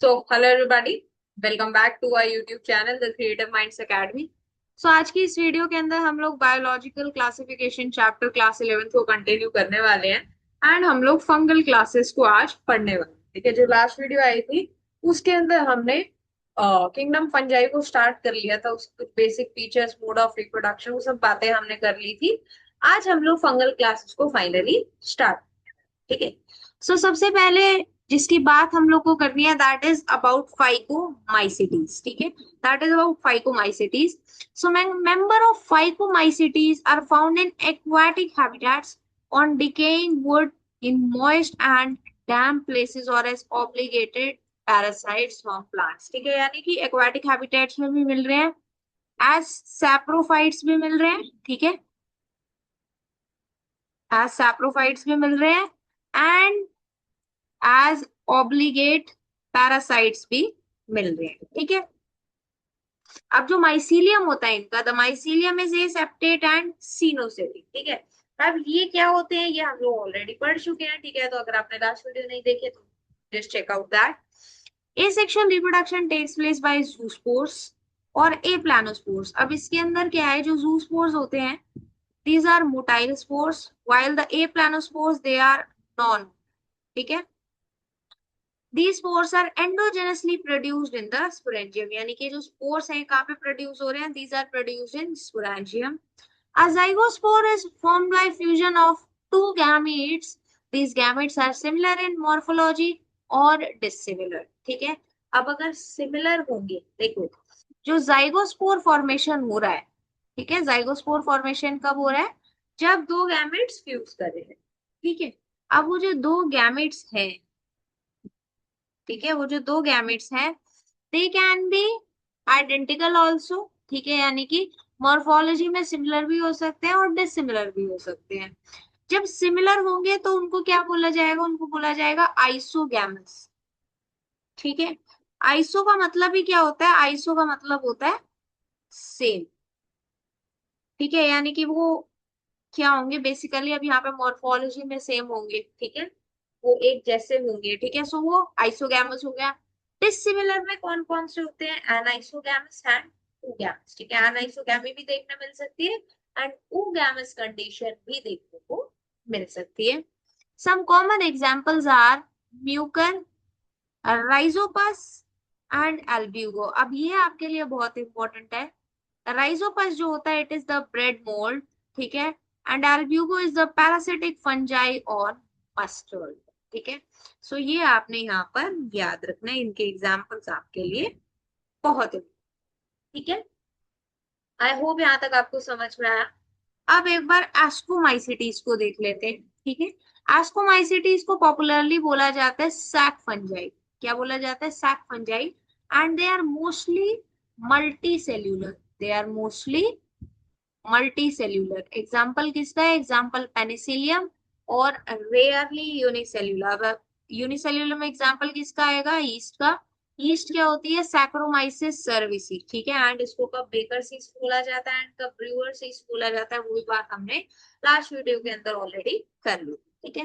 So, hello everybody, welcome back to our YouTube channel, The Creative Minds Academy. So, आज की इस video के अंदर हम लोग biological classification chapter class 11th को कंटिन्यू करने वाले हैं एंड हम लोग फंगल क्लासेस को आज पढ़ने वाले हैं। ठीक है, जो लास्ट वीडियो आई थी उसके अंदर हमने किंगडम फंजाई को स्टार्ट कर लिया था, उसके basic features, mode of reproduction, वो सब बातें हमने कर ली थी। आज हम लोग फंगल क्लासेस को फाइनली स्टार्ट। ठीक है। सो सबसे पहले जिसकी बात हम लोग को करनी है दैट इज अबाउट फाइकोमाइसिटीज। ठीक है, that is about phycomycetes. So member of phycomycetes are found in aquatic habitats on decaying wood in moist and damp places और as obligated parasites from plants. ठीक है, यानी कि एक्वाटिक हैबिटेट्स में भी मिल रहे हैं, एज सैप्रोफाइट्स भी मिल रहे हैं। ठीक है, एज सैप्रोफाइट्स भी मिल रहे हैं एंड एज ऑब्लिगेट पैरासाइट्स भी मिल रहे हैं। ठीक है, अब जो माइसीलियम होता है इनका, the mycelium is a septate and coenocytic. ठीक है, अब ये क्या होते हैं ये हम लोग ऑलरेडी पढ़ चुके हैं। ठीक है, तो अगर आपने लास्ट वीडियो नहीं देखे तो just check out that. Asexual reproduction takes place by zoospores और ए प्लानोस्पोर्स। अब इसके अंदर क्या है, जो जूस्पोर्स होते हैं these are motile spores while the aplanospores they are non। ठीक है, these spores are endogenously produced in the sporangium, यानी कि जो spores हैं कहाँ पे प्रोड्यूस हो रहे हैं, these are produced in sporangium। A zygospore is formed by fusion of two gametes, these gametes are similar in morphology और dissimilar। ठीक है, अब अगर सिमिलर होंगे, देखो जो जाइगोस्पोर फॉर्मेशन हो रहा है, ठीक है, जाइगोस्पोर फॉर्मेशन कब हो रहा है, जब दो गैमेट्स फ्यूज कर रहे हैं। ठीक है, अब वो जो दो गैमेट्स हैं, ठीक है, वो जो दो गैमेट्स हैं they can be identical also. ठीक है, यानी कि मॉर्फोलॉजी में सिमिलर भी हो सकते हैं और डिसिमिलर भी हो सकते हैं। जब सिमिलर होंगे तो उनको क्या बोला जाएगा, उनको बोला जाएगा आइसोगैमस। ठीक है, आइसो का मतलब ही क्या होता है, आइसो का मतलब होता है सेम। ठीक है, यानी कि वो क्या होंगे बेसिकली, अब यहाँ पे मॉर्फोलॉजी में सेम होंगे। ठीक है, वो एक जैसे होंगे। ठीक है, सो वो आइसोगैमस हो गया। डिसिमिलर में कौन कौन से होते हैं, एनाइसोगैमस एंड oogamous। ठीक है, एनाइसोगैमी भी देखने मिल सकती है एंड oogamous कंडीशन भी देखने को मिल सकती है। Some common examples are Mucor, Rhizopus and Albugo. अब ये आपके लिए बहुत इंपॉर्टेंट है। राइजोपस जो होता है it is the bread mould. ठीक है, and Albugo is the parasitic fungi और मस्टर्ड। ठीक है, सो ये आपने यहाँ पर याद रखना है, इनके एग्जाम्पल्स आपके लिए बहुत है। ठीक है, आई होप यहाँ तक आपको समझ में आया। अब एक बार एस्कोमाइसिटीज को देख लेते हैं। ठीक है, एस्कोमाइसिटीज को पॉपुलरली बोला जाता है सैक फंजाई। क्या बोला जाता है, sac fungi. And they are mostly multicellular, they are mostly multicellular. Example किसका है, एग्जाम्पल पेनिसिलियम और रेयरली यूनिसेल्यूलर। यूनिसेल्यूलर में एग्जाम्पल किसका आएगा, ईस्ट का। ईस्ट क्या होती है, सैक्रोमाइसिस सर्विसी। ठीक है, एंड इसको कब बेकर सीड्स बोला जाता है एंड कब ब्रूअर सीड्स बोला जाता है, वो भी बात हमने लास्ट वीडियो के अंदर ऑलरेडी कर ली। ठीक है,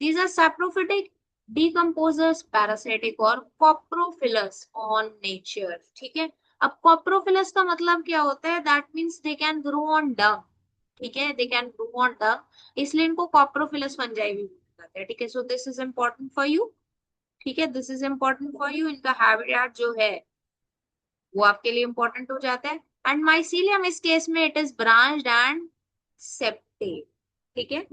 these are saprophytic, decomposers, parasitic और कॉप्रोफिलस ऑन नेचर। ठीक है, अब कॉप्रोफिलस का मतलब क्या होता है, that means they can grow on dung. ठीक है, they can grow on dung, इसलिए इनको कॉप्रोफिलस फंजाई भी बोला जाता है। ठीक है, so this is important for you. ठीक है, this is important for you, इनका हैबिटेट जो है वो आपके लिए इंपॉर्टेंट हो जाता है। एंड माइसीलियम इस केस में it is branched and septate. ठीक है,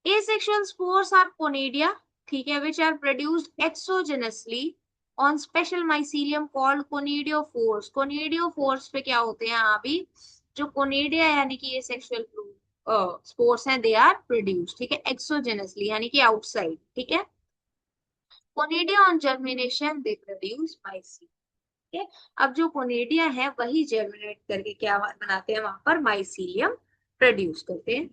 asexual spores are conidia, ठीक है, which are produced exogenously on special mycelium called conidiophores। conidiophores पे क्या होते हैं अभी, जो कोनिडिया यानी कि asexual spores हैं they are produced। ठीक है, exogenously यानी कि outside। ठीक है, conidia on germination they produce mycelium। ठीक है, अब जो कोनिडिया है वही जर्मिनेट करके क्या बनाते हैं, वहां पर माइसीलियम प्रोड्यूस करते हैं।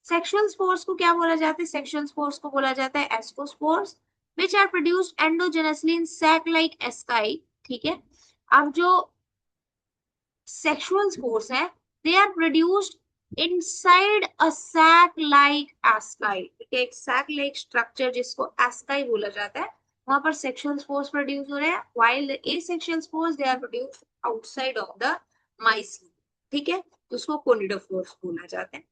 सेक्सुअल स्पोर्स को क्या बोला जाता है, सेक्सुअल स्पोर्स को बोला जाता है ascospores, which are produced endogenously in sac like asci. ठीक है, अब जो सेक्सुअल स्पोर्स है they are produced inside a sac like asci. ठीक है, एक सैक लाइक स्ट्रक्चर जिसको एस्काई बोला जाता है, वहां पर सेक्सुअल स्पोर्स प्रोड्यूस हो रहे हैं, while the asexual spores they are produced outside of the mycelium. ठीक है, तो उसको कोनिडोफोर्स बोला जाता है.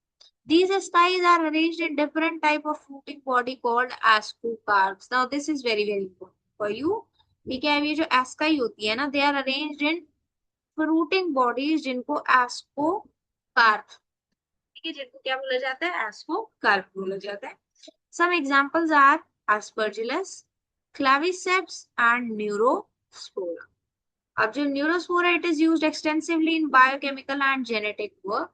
These spies are arranged in different type of fruiting body called ascocarps. Now this is very very important for you. ठीक है, अब ये जो एस्काई होती है ना, they are arranged in fruiting bodies जिनको ascocarp, ठीक है, जिनको क्या बोला जाता है, ascocarp बोला जाता है. Some examples are aspergillus, claviceps and neurospora. अब जो Neurospora, it is used extensively in biochemical and genetic work.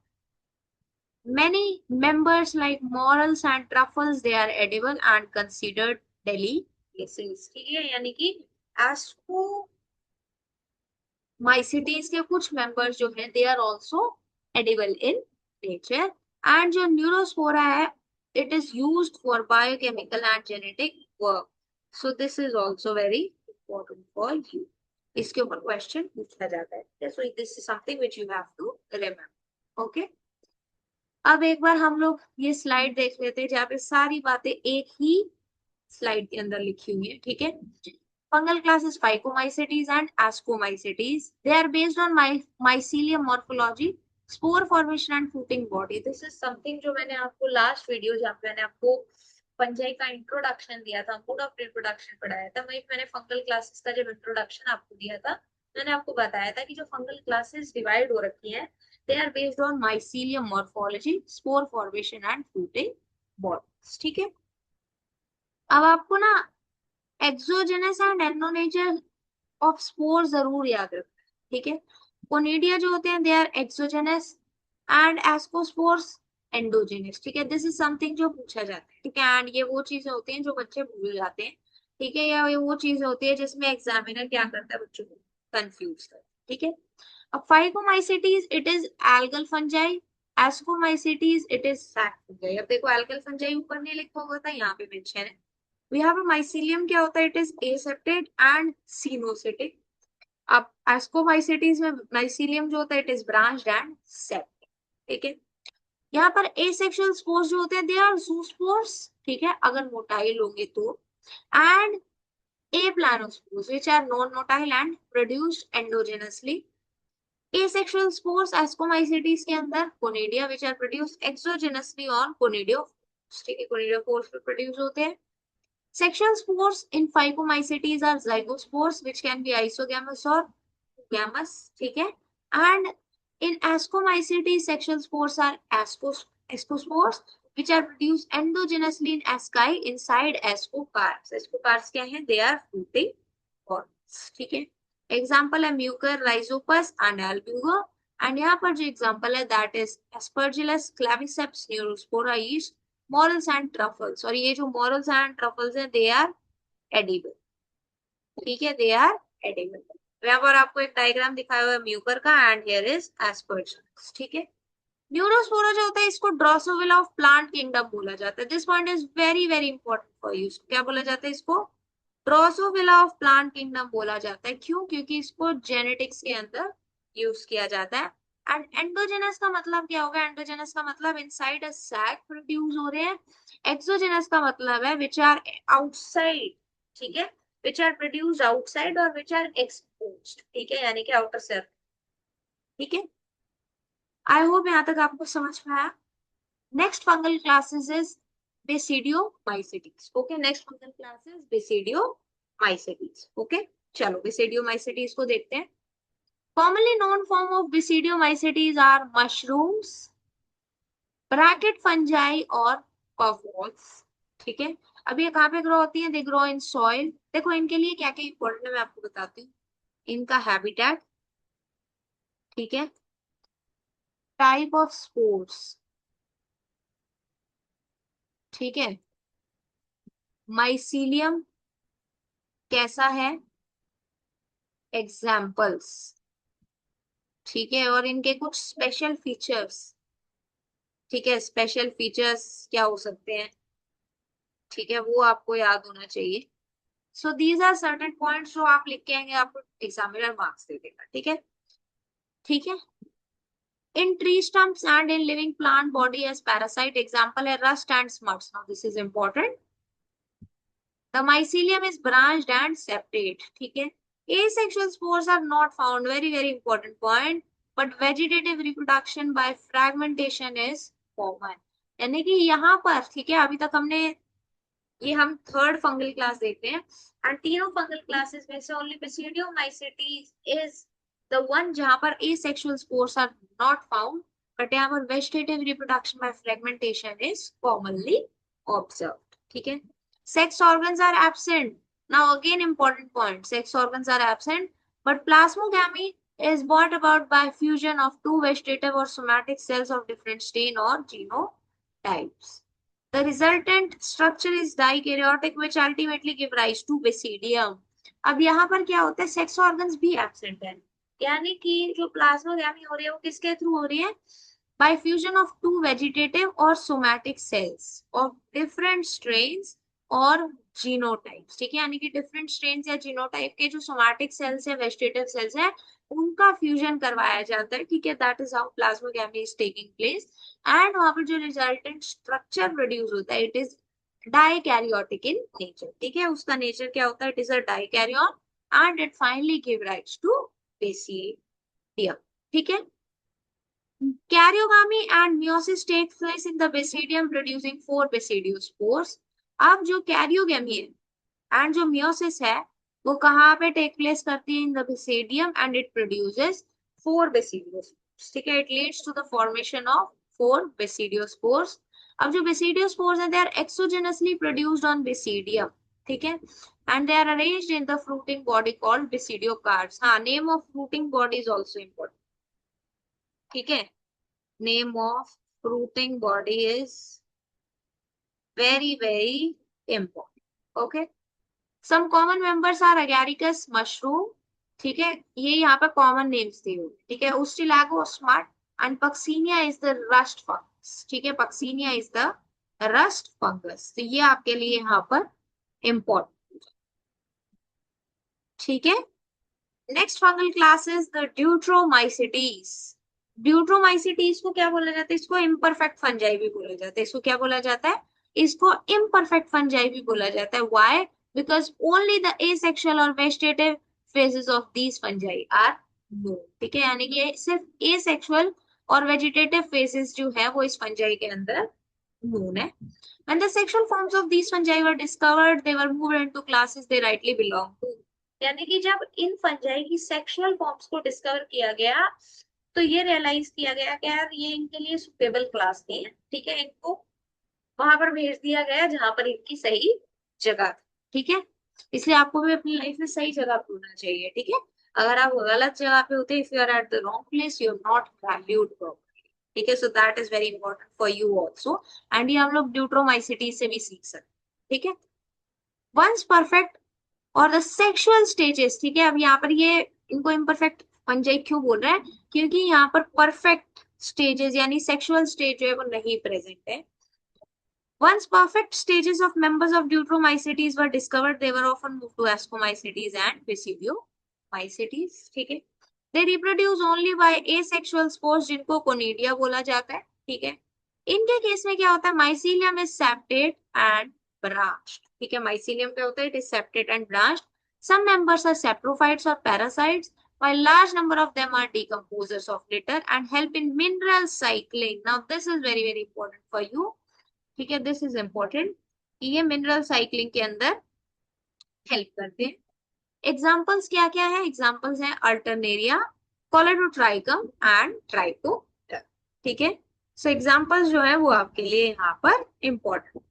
Many members like morels and truffles they are edible and considered delicacies. ठीक है, यानी कि एस्कोमाइसिटीज के कुछ मेंबर्स जो हैं they are also edible in nature. and जो Neurospora है it is used for biochemical and genetic work. So this is also very important for you. इसके ऊपर क्वेश्चन पूछा जाता है. So this is something which you have to remember. Okay. अब एक बार हम लोग ये स्लाइड देख लेते हैं जहाँ पे सारी बातें एक ही स्लाइड के अंदर लिखी हुई है. ठीक है, fungal classes phycomycetes and ascomycetes. They are based on mycelium morphology, spore formation and fruiting body. This is something जो मैंने आपको लास्ट वीडियो जहाँ पे मैंने आपको पंजाई का इंट्रोडक्शन दिया था, मोड ऑफ रिप्रोडक्शन पढ़ाया था, वही मैंने फंगल क्लासेस का जब इंट्रोडक्शन आपको दिया था, मैंने आपको बताया था कि जो फंगल क्लासेस डिवाइड हो रखी हैं they are based on mycelium morphology, spore formation and fruiting bodies. ठीक है, अब आपको ना exogenous and endogenous of spore जरूर याद रखना है. ठीक है, कोनिडिया जो होते हैं they are exogenous and ascospores endogenous. ठीक है, दिस इज समथिंग जो पूछा जाता है. ठीक है, एंड ये वो चीजें होती हैं जो बच्चे भूल जाते हैं. ठीक है, या ये वो चीजें होती है जिसमें एग्जामिनर क्या करता है, बच्चों को कंफ्यूज करता है. ठीक है, अब phycomycetes it is algal fungi, ascomycetes it is sac fungi. अब देखो एल्गल फंजाई ऊपर नहीं लिखा हुआ था, यहाँ पे मेंशन है. वी हैव अ माइसीलियम, क्या होता है, इट इज एसेप्टेड एंड सिनोसिटिक. अब एस्कोमाइसिटीज में माइसीलियम जो होता है it is branched and septate. ठीक है, यहाँ पर एसेक्सुअल स्पोर्स जो होते हैं दे आर जूस्पोर्स. ठीक है, अगर मोटाइल होंगे तो. And aplanospores which are non-motile and produced endogenously. Asexual spores ascomycetes के अंदर conidia which are produced exogenously on conidiophores. ठीक है, conidiophores पे produce होते हैं. Sexual spores in phycomycetes are zygospores which can be isogamous or gamous. ठीक है, and in ascomycetes sexual spores are ascospores which are produced endogenously in asci inside ascocarps. Ascocarps क्या है, they are fruiting pods. ठीक है, example है Mucor, Rhizopus and Albugo. And यहाँ पर जो एग्जाम्पल है that is Aspergillus, Claviceps, Neurospora, yeast, morals and truffles. और ये जो मॉरल्स एंड ट्रफल्स हैं दे आर एडिबल. ठीक है, दे आर एडिबल. यहाँ पर आपको एक डायग्राम दिखाया हुआ है म्यूकर का एंड हियर इज एस्परजिलस. ठीक है, न्यूरोस्पोरा जो होता है इसको ड्रोसोफिला ऑफ प्लांट किंगडम बोला जाता है. This point is very very important for you. क्या बोला जाता है इसको, ड्रोसोफिला ऑफ प्लांट किंगडम बोला जाता है. क्यों, क्योंकि इसको जेनेटिक्स के अंदर यूज किया जाता है. एंड एंडोजेनस का मतलब क्या होगा, एंडोजेनस का मतलब इनसाइड अ सैक प्रोड्यूस हो रहे हैं. एक्सोजेनस का मतलब है विच आर आउटसाइड. ठीक है, विच आर प्रोड्यूस्ड आउटसाइड और विच आर एक्सपोज्ड. ठीक है, यानी कि आउटर सेल. ठीक है, आई होप यहाँ तक आपको समझ में आया. Next fungal classes is basidiomycetes. Okay, next fungal class is basidiomycetes. Okay, चलो बेसिडियोमाइसिटीज को देखते हैं. Commonly known form of basidiomycetes are mushrooms, bracket fungi और puffballs. ठीक है, अब ये कहाँ पे ग्रो होती है, दे ग्रो इन सॉइल. देखो इनके लिए क्या क्या इंपॉर्टेंट है मैं आपको बताती हूँ. इनका हैबिटेट, ठीक है, टाइप ऑफ स्पोर्स, ठीक है, माइसीलियम कैसा है, एग्जाम्पल्स. ठीक है, और इनके कुछ स्पेशल फीचर्स. ठीक है, स्पेशल फीचर्स क्या हो सकते हैं, ठीक है, वो आपको याद होना चाहिए. So these are certain points जो आप लिख के आएंगे आपको एग्जामिनर मार्क्स दे देगा. ठीक है, ठीक है. In tree stumps and in living plant body as parasite, example है rust and smuts. Now this is important. The mycelium is branched and separate, ठीक है। Asexual spores are not found, very very important point, but vegetative reproduction by fragmentation is common. यानी कि यहाँ पर, ठीक है, अभी तक हमने, ये हम थर्ड फंगल क्लास देखते हैं, एंड तीनों फंगल क्लासेस में से only Basidiomycetes is the one जहां पर asexual spores are not found, but यहाँ पर vegetative reproduction by fragmentation is commonly observed, ठीक है। Sex organs are absent. Now again important point, sex organs are absent, but plasmogamy is brought about by fusion of two vegetative or somatic cells of different strain or genotypes. The resultant structure is dikaryotic, which ultimately give rise to basidium. अब यहाँ पर क्या होता है, sex organs भी absent है, यानी कि जो प्लाज्मोगैमी हो रही है वो किसके थ्रू हो रही है, by fusion of two vegetative और somatic cells of different strains और जीनोटाइप्स, ठीक है। यानी कि डिफरेंट स्ट्रेन्स या जीनोटाइप के जो सोमैटिक सेल्स है, वेजिटेटिव सेल्स है, उनका फ्यूजन करवाया जाता है, ठीक है। That is how plasmogamy is taking place, and वहां पर जो रिजल्टेंट स्ट्रक्चर प्रोड्यूस होता है, it is dikaryotic in nature, ठीक है। उसका नेचर क्या होता है, it is a dikaryon, and it finally give rise to basidium, ठीक है। Karyogamy and meiosis take place in the basidium, producing four basidiospores. अब जो कैरियोगेमी है एंड जो मियोसिस है वो कहाँ पे टेक प्लेस करती है, in the basidium, and it produces four basidiospores, ठीक है। It leads to the formation of four basidiospores. अब जो बेसिडियोस्पोर्स हैं, they are exogenously produced on basidium, ठीक है, and they are arranged in the fruiting body called basidiocarps. हाँ, name of fruiting body is also important, ठीक है। Name of fruiting body is very very important, okay. Some common members are agaricus mushroom, ठीक है, ये यहाँ पर common names दिए हुए, ठीक है। Ustilago smart and Puccinia is the rust fungus, ठीक है। Puccinia is the rust fungus, तो ये आपके लिए यहाँ पर important, ठीक है। Next fungal class is the Deuteromycetes. Deuteromycetes को क्या बोला जाता है, इसको इम्परफेक्ट फंजाई भी बोला जाता है। इसको क्या बोला जाता है, इसको इम्परफेक्ट फंजाई भी बोला जाता है। Why, because only the asexual और vegetative phases of these fungi are known, ठीक है। यानी कि सिर्फ एसेक्सुअल और वेजिटेटिव फेजेस जो है वो इस फंजाई के अंदर known है। When the sexual forms of these fungi were discovered, they were moved into classes they rightly belong to. यानी कि जब इन फंजाई की सेक्सुअल फॉर्म्स को डिस्कवर किया गया, तो ये रियलाइज किया गया कि यार ये इनके लिए सुटेबल क्लास नहीं है, ठीक है। इनको वहां पर भेज दिया गया जहां पर इनकी सही जगह थी, ठीक है। इसलिए आपको भी अपनी लाइफ में सही जगह पे होना चाहिए, ठीक है। अगर आप गलत जगह पे होते, if you are at the wrong place, you are not valued properly, ठीक है। So that is very important for you also, and ये हम लोग ड्यूट्रोमाइसिटी से भी सीख सकते, ठीक है। वंस परफेक्ट और द सेक्सुअल स्टेजेस, ठीक है। अब यहाँ पर ये इनको इम्परफेक्ट फंजाई क्यों बोल रहा है, क्योंकि यहाँ पर परफेक्ट स्टेजेस यानी सेक्सुअल स्टेज जो है वो नहीं प्रेजेंट है। Once perfect stages of members of Deuteromycetes were discovered, they were often moved to Ascomycetes and Basidiomycetes, ठीक है। They reproduce only by asexual spores, जिनको कोनिडिया बोला जाता है, ठीक है। इनके केस में क्या होता है, mycelium is septate and branched, ठीक है। mycelium क्या होता है, it is septate and branched. Some members are saprophytes or parasites, while large number of them are decomposers of litter and help in mineral cycling. Now this is very very important for you, ठीक है। This is important कि ये mineral cycling के अंदर help करते हैं। Examples क्या क्या है, एग्जाम्पल्स हैं अल्टरनेरिया, कॉलेडोट्राइकम एंड ट्राइकोडर्म, ठीक है। सो एग्जाम्पल्स जो है वो आपके लिए यहाँ पर इम्पोर्टेंट।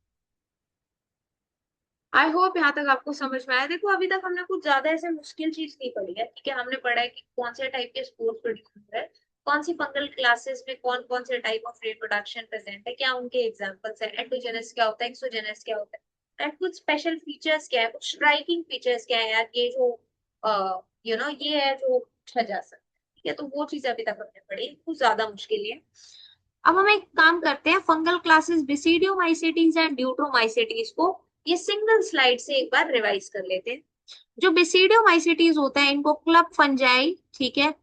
आई होप यहाँ तक आपको समझ में आया। देखो अभी तक हमने कुछ ज्यादा ऐसे मुश्किल चीज नहीं पढ़ी है, ठीक है। हमने पढ़ा है कि कौन से टाइप के स्पोर्स प्रोड्यूस होता है, कौन सी फंगल क्लासेस में कौन कौन से टाइप ऑफ रिप्रोडक्शन प्रेजेंट है, क्या उनके एग्जांपल्स है, एंडोजेनस क्या होता है, एक्सोजेनस क्या होता है, एंड कुछ स्पेशल फीचर्स क्या है, कुछ स्ट्राइकिंग फीचर्स क्या है यार, ये जो ये है जो पूछा जा सकता है, ठीक है। तो वो चीज अभी तक हमने पढ़ी, कुछ ज्यादा मुश्किल है। अब हम एक काम करते हैं, फंगल क्लासेस बेसिडियोमाइसेटीज एंड ड्यूट्रोमाइसेटीज को ये सिंगल स्लाइड से एक बार रिवाइज कर लेते हैं। जो बेसिडियोमाइसेटीज होता है इनको क्लब फंजाई, ठीक है,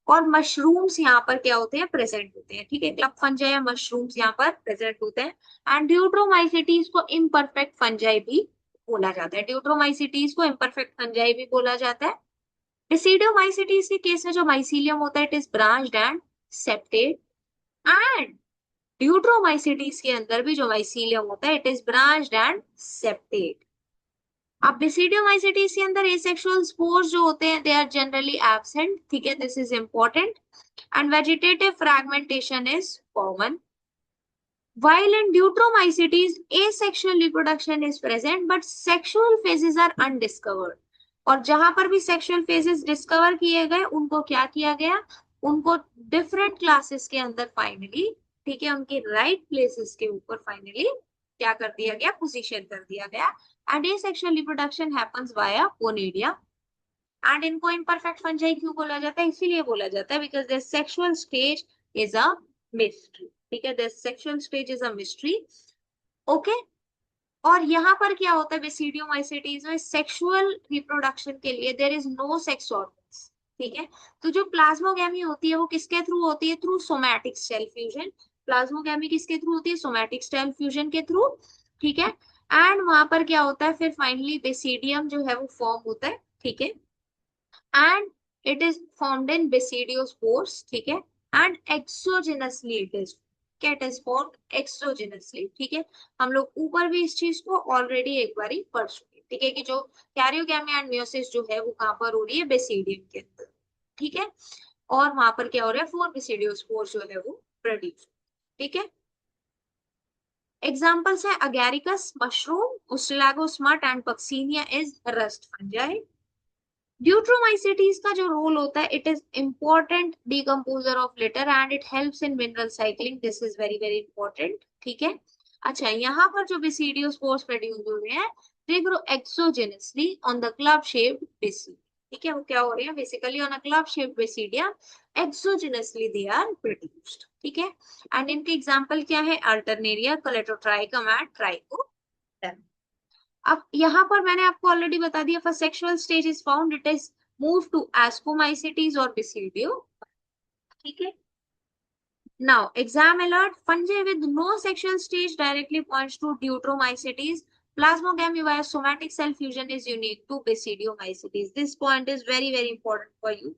और मशरूम्स यहाँ पर क्या होते हैं, प्रेजेंट होते हैं, ठीक है। क्लब फंजाई या मशरूम्स यहाँ पर प्रेजेंट होते हैं, एंड ड्यूट्रोमाइसेटीज को इम्परफेक्ट फंजाई भी बोला जाता है। ड्यूट्रोमाइसिटीज को इम्परफेक्ट फंजाई भी बोला जाता है। डिसिडियोमाइसिटीज के केस में जो माइसीलियम होता है it is branched and septate, and Deuteromycetes के अंदर भी जो माइसीलियम होता है it is branched and septate. अब बेसिडियोमाइसिटीज के अंदर एसेक्सुअल स्पोर्स जो होते हैं दे आर जनरली एब्सेंट, ठीक है, this is important, and vegetative fragmentation is common. While in Deuteromycetes, asexual reproduction is present, but sexual phases are undiscovered. और जहां पर भी सेक्सुअल फेजेस डिस्कवर किए गए उनको क्या किया गया, उनको डिफरेंट क्लासेस के अंदर फाइनली, ठीक है, उनके राइट प्लेसेस के ऊपर फाइनली क्या कर दिया गया, पोजीशन कर दिया गया। And asexual reproduction happens via conidia. And इनको इम्परफेक्ट फंजाई क्यों बोला जाता है, इसीलिए बोला जाता है because the sexual stage is a mystery, ठीक है, the sexual stage is a mystery. Okay, और यहाँ पर क्या होता है बेसिडियोमाइसिटीज में, सेक्सुअल रिप्रोडक्शन के लिए there is no sex organs, ठीक है। तो जो प्लाज्मोगैमी होती है वो किसके थ्रू होती है, through somatic cell fusion. Plasmogamy किसके थ्रू होती है, सोमैटिक सेल फ्यूजन के थ्रू, ठीक है। एंड वहां पर क्या होता है फिर फाइनली बेसिडियम जो है वो फॉर्म होता है, ठीक है, and it is formed in basidiospores, ठीक है, and exogenously it is, क्या it is formed exogenously, ठीक है। हम लोग ऊपर भी इस चीज को ऑलरेडी एक बार पढ़ चुके, ठीक है, कि जो कैरियोगैमी एंड मियोसिस जो है वो कहां पर हो रही है, बेसिडियम के अंदर, ठीक है, और वहां पर क्या हो रहा है, 4 बेसिडियोस्पोर जो है वो प्रोड्यूस, ठीक है। एग्जाम्पल्स है Agaricus mushroom, Ustilago smut and Puccinia is rust fungi. Deuteromycetes का जो रोल होता है it is important decomposer of litter and it helps in mineral cycling, this is very very important, ठीक है। अच्छा, यहाँ पर जो बेसिडियोस्पोर्स प्रोड्यूस हो रहे हैं they grow exogenously on the club shaped basidium, ठीक है, वो क्या हो रहे हैं basically on a club shaped basidium, exogenously they are produced, ठीक है। एंड इनके एग्जांपल क्या है, अल्टरनेरिया, कोलेटोट्राइकम एंड ट्राइकोडर्मा। अब यहाँ पर मैंने आपको ऑलरेडी बता दिया, first sexual stage is found, it is move to ascomycetes और बेसिडियो, ठीक है। Now exam alert, fungi with no sexual stage directly points to deuteromycetes. Plasmogamy via somatic cell fusion is unique to basidiomycetes. This point is very very important for you,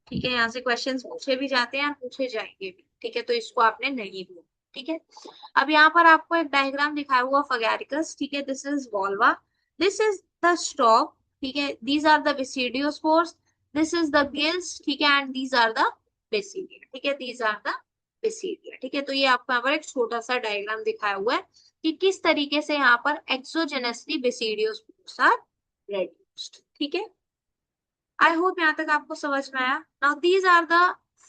ठीक है। यहाँ से questions पूछे भी जाते हैं, पूछे जाएंगे भी, ठीक है, तो इसको आपने नहीं भूलना, ठीक है। अब यहाँ पर आपको एक डायग्राम दिखाया हुआ फगैरिकस, ठीक है, this is volva, this is the stalk, ठीक है, these are the basidiospores, this is the gills, ठीक है, and these are the basidia, ठीक है, दीज आर द बेसिडिया, ठीक है। तो ये आपको यहाँ पर एक छोटा सा डायग्राम दिखाया हुआ है कि किस तरीके से यहाँ पर एक्सोजेनसली बेसिडियोस्पोर्स आर रेड्यूस्ड, ठीक है। आई होप यहाँ तक आपको समझ में आया। Now these are the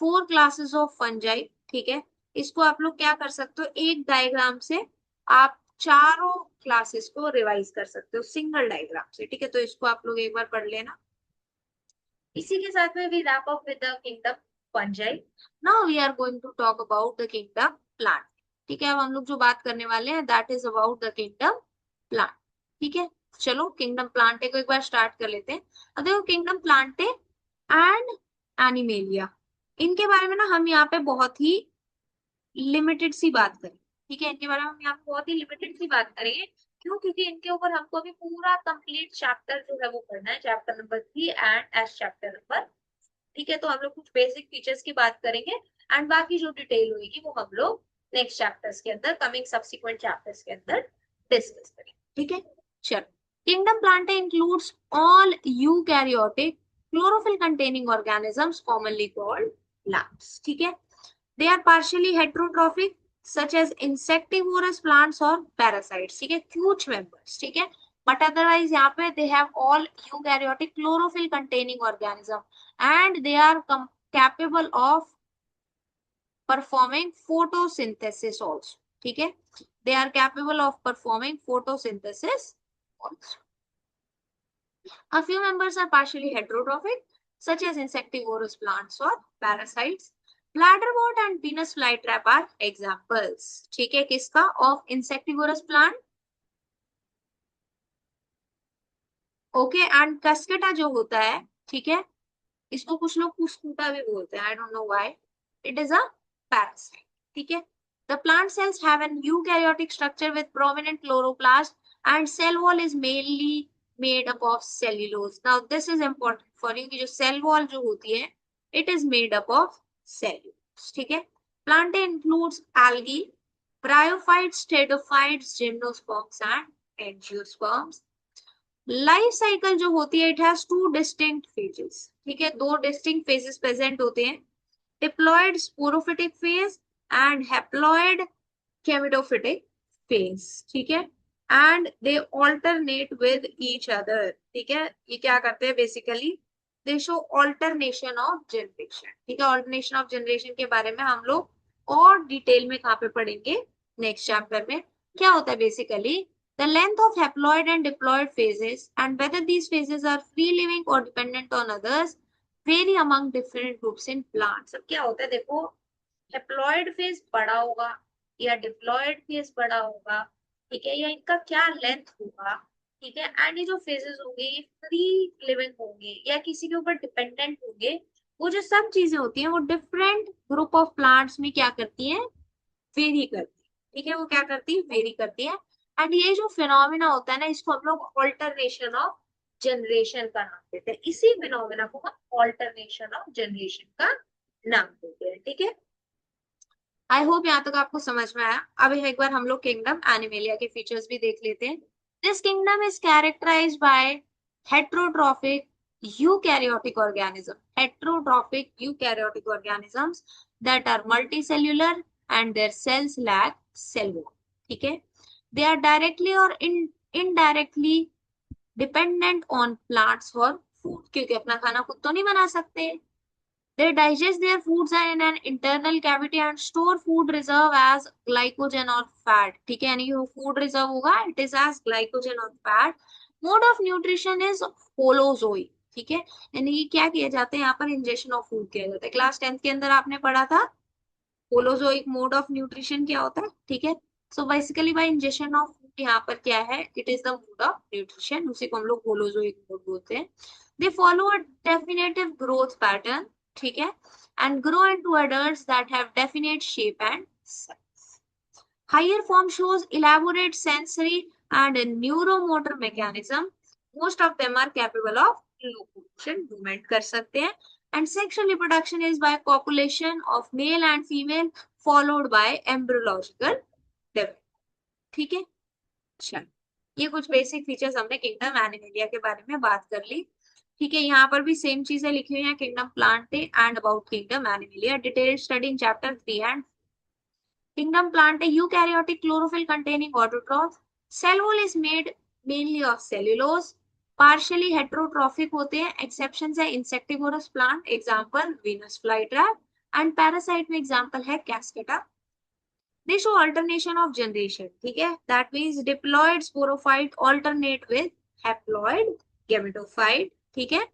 4 classes of fungi, ठीक है। इसको आप लोग क्या कर सकते हो, एक डायग्राम से आप चारों क्लासेस को रिवाइज कर सकते हो सिंगल डायग्राम से, ठीक है। तो इसको आप लोग एक बार पढ़ लेना। इसी के साथ में we wrap up with the kingdom fungi. Now we are going to talk about the kingdom plant, ठीक है। अब हम लोग जो बात करने वाले हैं that is about the kingdom plant, ठीक है। चलो किंगडम प्लांटे को एक बार स्टार्ट कर लेते हैं। अब देखो किंगडम प्लांटे एंड एनिमेलिया, इनके बारे में ना हम यहाँ पे बहुत ही लिमिटेड सी बात करें, ठीक है, इनके बारे में हम यहाँ पे बहुत ही लिमिटेड सी बात करेंगे। क्यों, क्योंकि इनके ऊपर हमको अभी पूरा कंप्लीट चैप्टर जो है वो पढ़ना है, chapter number 3 and S chapter number, ठीक है। तो हम लोग कुछ बेसिक फीचर्स की बात करेंगे एंड बाकी जो डिटेल होगी वो हम लोग नेक्स्ट चैप्टर्स के अंदर, कमिंग सब्सिक्वेंट चैप्टर्स के अंदर डिस्कस करेंगे, ठीक है। चलो, kingdom Plantae includes all eukaryotic chlorophyll containing organisms commonly called plants, ठीक है। They are partially heterotrophic such as insectivorous plants or parasites, ठीक है, huge members, ठीक है। But otherwise यहाँ पे they have all eukaryotic chlorophyll containing organism and they are capable of performing photosynthesis also, ठीक है। They are capable of performing photosynthesis also. A few members are partially heterotrophic, such as insectivorous plants or parasites. Bladderwort and Venus flytrap are examples. ठीक है, किसका, of insectivorous plant. Okay, and Cuscuta जो होता है, ठीक है, इसको कुछ लोग कुस्कुटा भी बोलते हैं, I don't know why, it is a parasite, ठीक है। The plant cells have an eukaryotic structure with prominent chloroplast and cell wall is mainly made up of cellulose. Now this is important for you कि जो cell wall जो होती है it is made up of cellulose. ठीक है. Plant includes algae, bryophytes, pteridophytes, gymnosperms and angiosperms. Life cycle जो होती है it has two distinct phases. ठीक है, दो डिस्टिंक्ट फेजेस प्रेजेंट होते हैं. Diploid sporophytic phase and haploid gametophytic phase. ठीक है, and they alternate with each other. ठीक है, ये क्या करते हैं basically they show alternation of generation. ठीक है, ऑल्टरनेशन ऑफ जनरेशन के बारे में हम लोग और डिटेल में कहाँ पे पढ़ेंगे नेक्स्ट चैप्टर में. क्या होता है basically the length of haploid and diploid phases and whether these phases are free living or dependent on others vary among different groups in plants. अब क्या होता है देखो, हैप्लॉइड फेज बड़ा होगा या डिप्लॉयड फेज बड़ा होगा. ठीक है, या इनका क्या लेंथ होगा. ठीक है, एंड ये जो फेजेस होंगे ये फ्री लिविंग होंगे या किसी के ऊपर डिपेंडेंट होंगे. वो जो सब चीजें होती हैं वो डिफरेंट ग्रुप ऑफ प्लांट्स में क्या करती हैं, वेरी करती है. ठीक है, वो क्या करती है, वेरी करती है. एंड ये जो फिनोमिना होता है ना इसको हम लोग ऑल्टरनेशन ऑफ जनरेशन का नाम देते हैं. इसी फिनोमिना को हम ऑल्टरनेशन ऑफ जनरेशन का नाम देते हैं. ठीक है, आई होप यहाँ तक आपको समझ में आया. अब एक बार हम लोग किंगडम एनिमेलिया के फीचर्स भी देख लेते हैं. This kingdom is characterised by heterotrophic eukaryotic organism. Heterotrophic eukaryotic organisms that are multicellular and their cells lack cell wall. ठीक है, they are directly or indirectly dependent on plants for food. क्योंकि अपना खाना खुद तो नहीं बना सकते. They digest their foods in an internal cavity and store food reserve as glycogen or fat. ठीक है, यानी जो food reserve होगा it is as glycogen or fat. Mode of nutrition is holozoic. ठीक है, यानी कि क्या किया जाता है यहाँ पर इंजेक्शन ऑफ फूड किया जाता है. क्लास 10th के अंदर आपने पढ़ा था होलोजोइक मोड ऑफ न्यूट्रिशन क्या होता है. ठीक है, so basically by injection of food यहाँ पर क्या है, it is the mode of nutrition. उसी को हम लोग होलोजोइक मोड बोलते हैं. They follow a definitive growth pattern. ठीक है, and grow into adults that have definite shape and size. Higher form shows elaborate sensory and neuromotor mechanism. Most of them are capable of locomotion, movement कर सकते हैं. And sexual reproduction is by copulation of male and female followed by embryological development. ठीक है, चल ये कुछ basic features हमने kingdom animalia के बारे में बात कर ली. ठीक है, यहाँ पर भी सेम चीजें लिखी हुई हैं kingdom Plantae and about kingdom Animalia. Detail study in chapter 3 and kingdom Plantae. Eukaryotic chlorophyll containing autotrophs. Cell wall is made mainly of cellulose. Partially heterotrophic होते हैं. एक्सेप्शन है insectivorous plant, example Venus flytrap. And parasite में example है Cuscuta. They show alternation of generation. ठीक है, that means diploid sporophyte alternate with haploid gametophyte. ठीक है,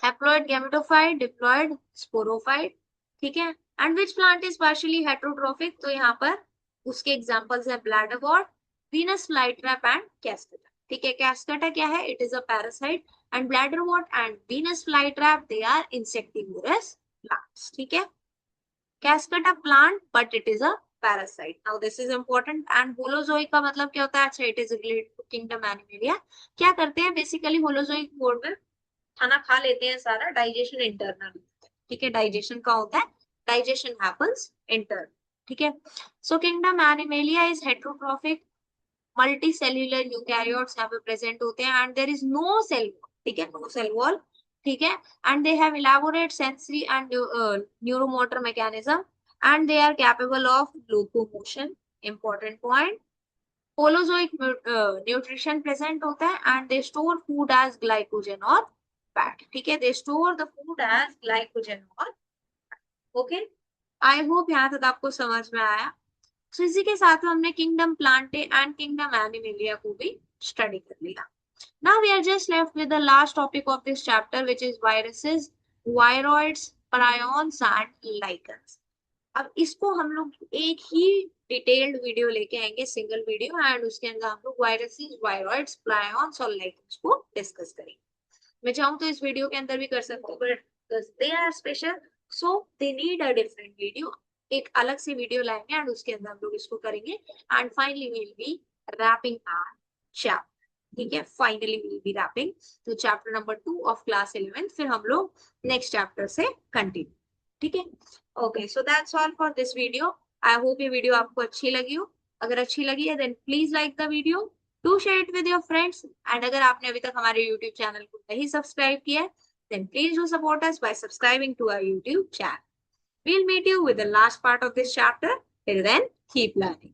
haploid gametophyte, diploid sporophyte. ठीक है, and which plant is partially heterotrophic, तो यहाँ पर उसके एग्जांपल्स है bladderwort, Venus flytrap and cuscuta. ठीक है, कैस्केटा क्या है, it is a parasite. And bladderwort and Venus flytrap they are insectivorous plants. ठीक है, cuscuta plant but it is a parasite. Now this is important. And holozoic का मतलब क्या होता है, अच्छा it is related to kingdom Animalia. क्या करते हैं बेसिकली होलोजोइक मोड में खाना खा लेते हैं सारा, डाइजेशन इंटरनल. ठीक है, डाइजेशन का होता है, डाइजेशन हैपेंस इंटरनल. ठीक है, so kingdom animalia is heterotrophic. Multicellular eukaryotes यहाँ पे प्रेजेंट होते हैं and there is no cell wall. ठीक है, नो सेल वॉल. ठीक है, and they have elaborate sensory and neuromotor mechanism and they are capable of locomotion. Important point, holozoic nutrition present होता है and they store food as glycogen और fat. ठीक है, they store the food as glycogen और okay. I hope यहाँ तक आपको समझ में आया. तो इसी के साथ हमने kingdom Plantae and kingdom animalia को भी स्टडी कर लिया. Now we are just left with the last topic of this chapter, which is viruses, viroids, prions and lichens. अब इसको हम लोग एक ही डिटेल्ड वीडियो लेके आएंगे, सिंगल वीडियो, एंड उसके अंदर हम लोग वायरसेस, वायरॉइड्स, प्रायॉन्स और लाइकेंस को डिस्कस करेंगे. मैं चाहूँ तो इस वीडियो के अंदर भी कर सकते हो, but they are special so they need a different video. एक अलग से वीडियो लाएंगे एंड उसके अंदर हम लोग इसको करेंगे. And finally we will be wrapping our chapter. ठीक है, फाइनली विल बी रैपिंग तो चैप्टर नंबर 2 ऑफ क्लास 11, फिर हम लोग नेक्स्ट चैप्टर से कंटिन्यू। ठीक है, okay, so that's all for this video. I hope ये वीडियो आपको अच्छी लगी हो। अगर अच्छी लगी है then please like the video, do share it with your friends, and अगर आपने अभी तक हमारे यूट्यूब चैनल को नहीं सब्सक्राइब किया है then please do support us by subscribing to our YouTube channel. We'll meet you with the last part of this chapter. Till then, keep learning.